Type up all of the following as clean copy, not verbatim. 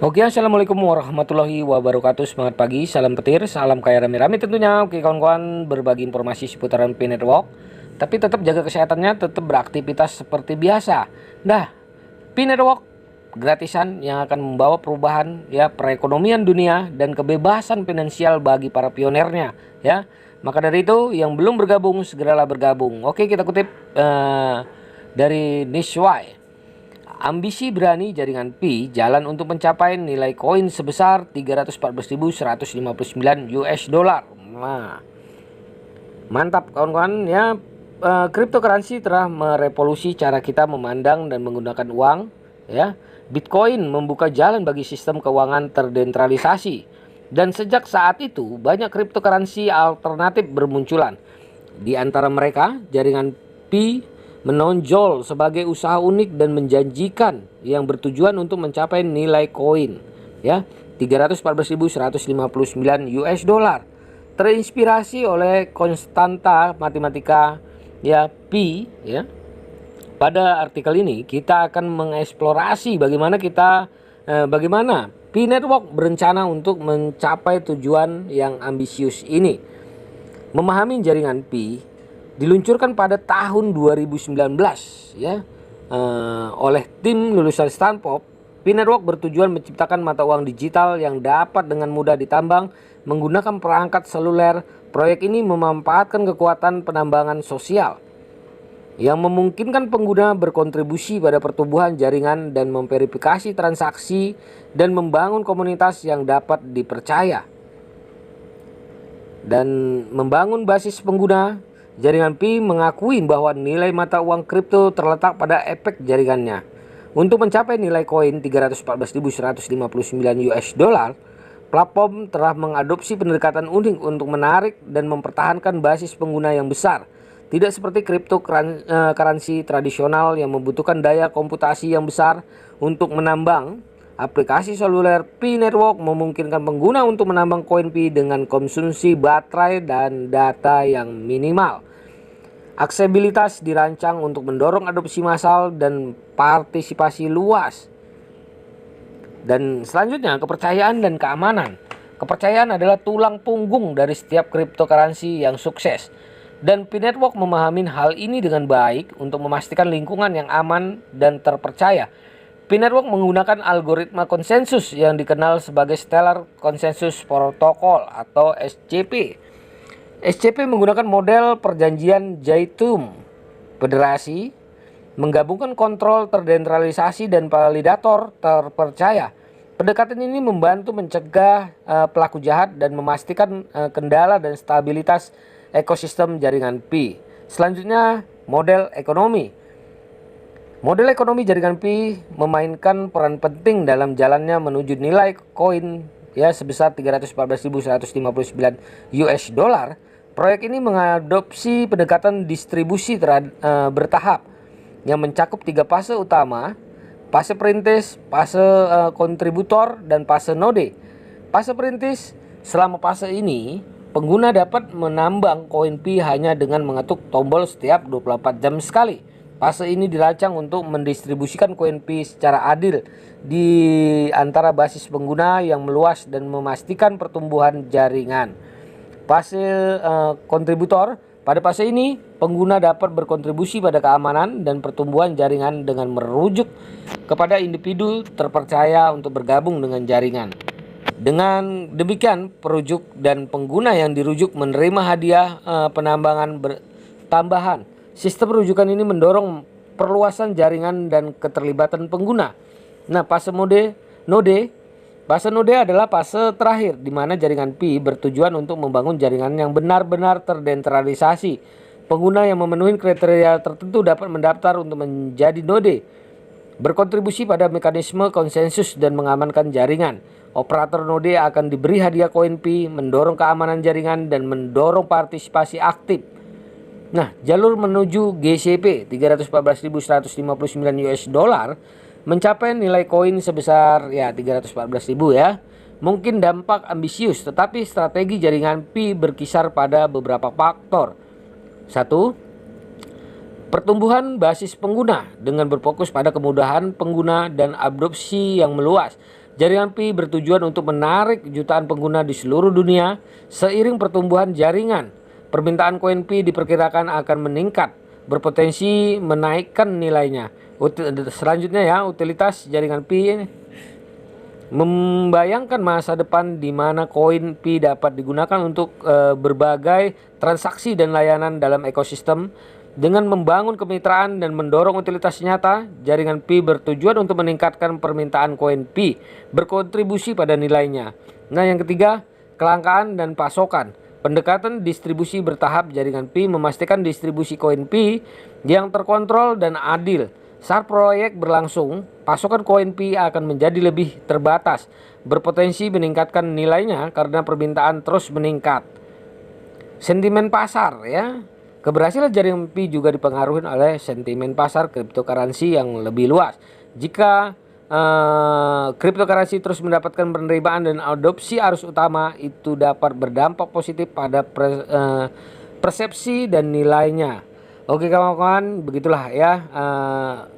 Oke, assalamualaikum warahmatullahi wabarakatuh. Semangat pagi, salam petir, salam kaya rame-rame tentunya. Oke kawan-kawan, berbagi informasi seputaran Pi Network, tapi tetap jaga kesehatannya, tetap beraktivitas seperti biasa. Nah, Pi Network gratisan yang akan membawa perubahan ya perekonomian dunia dan kebebasan finansial bagi para pionernya ya. Maka dari itu yang belum bergabung segeralah bergabung. Oke, kita kutip dari Nishwai. Ambisi berani jaringan Pi jalan untuk mencapai nilai koin sebesar 314.159 US dollar. Nah, mantap kawan-kawan ya. Cryptocurrency telah merevolusi cara kita memandang dan menggunakan uang ya. Bitcoin membuka jalan bagi sistem keuangan terdesentralisasi. Dan sejak saat itu banyak cryptocurrency alternatif bermunculan. Di antara mereka jaringan Pi menonjol sebagai usaha unik dan menjanjikan yang bertujuan untuk mencapai nilai koin ya 314.159 US dollar. Terinspirasi oleh konstanta matematika ya pi ya. Pada artikel ini kita akan mengeksplorasi bagaimana Pi Network berencana untuk mencapai tujuan yang ambisius ini. Memahami jaringan Pi diluncurkan pada tahun 2019 ya oleh tim lulusan Stanford. Pi Network bertujuan menciptakan mata uang digital yang dapat dengan mudah ditambang menggunakan perangkat seluler. Proyek ini memanfaatkan kekuatan penambangan sosial yang memungkinkan pengguna berkontribusi pada pertumbuhan jaringan dan memverifikasi transaksi dan membangun komunitas yang dapat dipercaya dan membangun basis pengguna. Jaringan Pi mengakui bahwa nilai mata uang kripto terletak pada efek jaringannya. Untuk mencapai nilai koin 314.159 US dollar, platform telah mengadopsi pendekatan unik untuk menarik dan mempertahankan basis pengguna yang besar. Tidak seperti cryptocurrency tradisional yang membutuhkan daya komputasi yang besar untuk menambang. Aplikasi seluler Pi Network memungkinkan pengguna untuk menambang koin Pi dengan konsumsi baterai dan data yang minimal. Aksesibilitas dirancang untuk mendorong adopsi massal dan partisipasi luas. Dan selanjutnya kepercayaan dan keamanan. Kepercayaan adalah tulang punggung dari setiap cryptocurrency yang sukses. Dan Pi Network memahami hal ini dengan baik untuk memastikan lingkungan yang aman dan terpercaya. Pi Network menggunakan algoritma konsensus yang dikenal sebagai Stellar Consensus Protocol atau SCP. SCP menggunakan model perjanjian Zaitum federasi, menggabungkan kontrol terdesentralisasi dan validator terpercaya. Pendekatan ini membantu mencegah pelaku jahat dan memastikan kendala dan stabilitas ekosistem jaringan Pi. Selanjutnya, model ekonomi. Model ekonomi jaringan Pi memainkan peran penting dalam jalannya menuju nilai koin ya sebesar 314.159 US dollar. Proyek ini mengadopsi pendekatan distribusi bertahap yang mencakup 3 fase utama: fase perintis, fase kontributor, dan fase node. Fase perintis, selama fase ini pengguna dapat menambang koin Pi hanya dengan mengetuk tombol setiap 24 jam sekali. Fase ini dirancang untuk mendistribusikan koin Pi secara adil di antara basis pengguna yang meluas dan memastikan pertumbuhan jaringan. Fase kontributor. Pada fase ini, pengguna dapat berkontribusi pada keamanan dan pertumbuhan jaringan dengan merujuk kepada individu terpercaya untuk bergabung dengan jaringan. Dengan demikian, perujuk dan pengguna yang dirujuk menerima hadiah penambangan tambahan. Sistem rujukan ini mendorong perluasan jaringan dan keterlibatan pengguna. Nah, fase node. Fase node adalah fase terakhir di mana jaringan Pi bertujuan untuk membangun jaringan yang benar-benar terdesentralisasi. Pengguna yang memenuhi kriteria tertentu dapat mendaftar untuk menjadi node, berkontribusi pada mekanisme konsensus dan mengamankan jaringan. Operator node akan diberi hadiah koin Pi, mendorong keamanan jaringan dan mendorong partisipasi aktif. Nah, jalur menuju GCP 314.159 US dollar mencapai nilai koin sebesar ya 314.000 ya. Mungkin dampak ambisius, tetapi strategi jaringan Pi berkisar pada beberapa faktor. 1. Pertumbuhan basis pengguna dengan berfokus pada kemudahan pengguna dan adopsi yang meluas. Jaringan Pi bertujuan untuk menarik jutaan pengguna di seluruh dunia. Seiring pertumbuhan jaringan, permintaan koin Pi diperkirakan akan meningkat, berpotensi menaikkan nilainya. Selanjutnya ya, utilitas jaringan Pi ini membayangkan masa depan di mana koin Pi dapat digunakan untuk berbagai transaksi dan layanan dalam ekosistem. Dengan membangun kemitraan dan mendorong utilitas nyata, jaringan Pi bertujuan untuk meningkatkan permintaan koin Pi, berkontribusi pada nilainya. Nah, yang ketiga, kelangkaan dan pasokan. Pendekatan distribusi bertahap jaringan Pi memastikan distribusi koin Pi yang terkontrol dan adil. Saat proyek berlangsung, pasokan koin Pi akan menjadi lebih terbatas, berpotensi meningkatkan nilainya karena permintaan terus meningkat. Sentimen pasar ya. Keberhasilan jaringan Pi juga dipengaruhi oleh sentimen pasar cryptocurrency yang lebih luas. Jika cryptocurrency terus mendapatkan penerimaan dan adopsi arus utama, itu dapat berdampak positif pada persepsi dan nilainya. Oke kawan-kawan, begitulah ya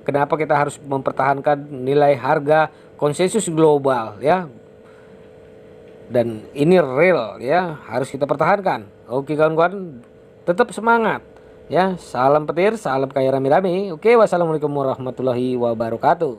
kenapa kita harus mempertahankan nilai harga konsensus global ya. Dan ini real ya, harus kita pertahankan. Oke kawan-kawan, tetap semangat ya. Salam petir, salam kaya rame-rame. Oke, wassalamualaikum warahmatullahi wabarakatuh.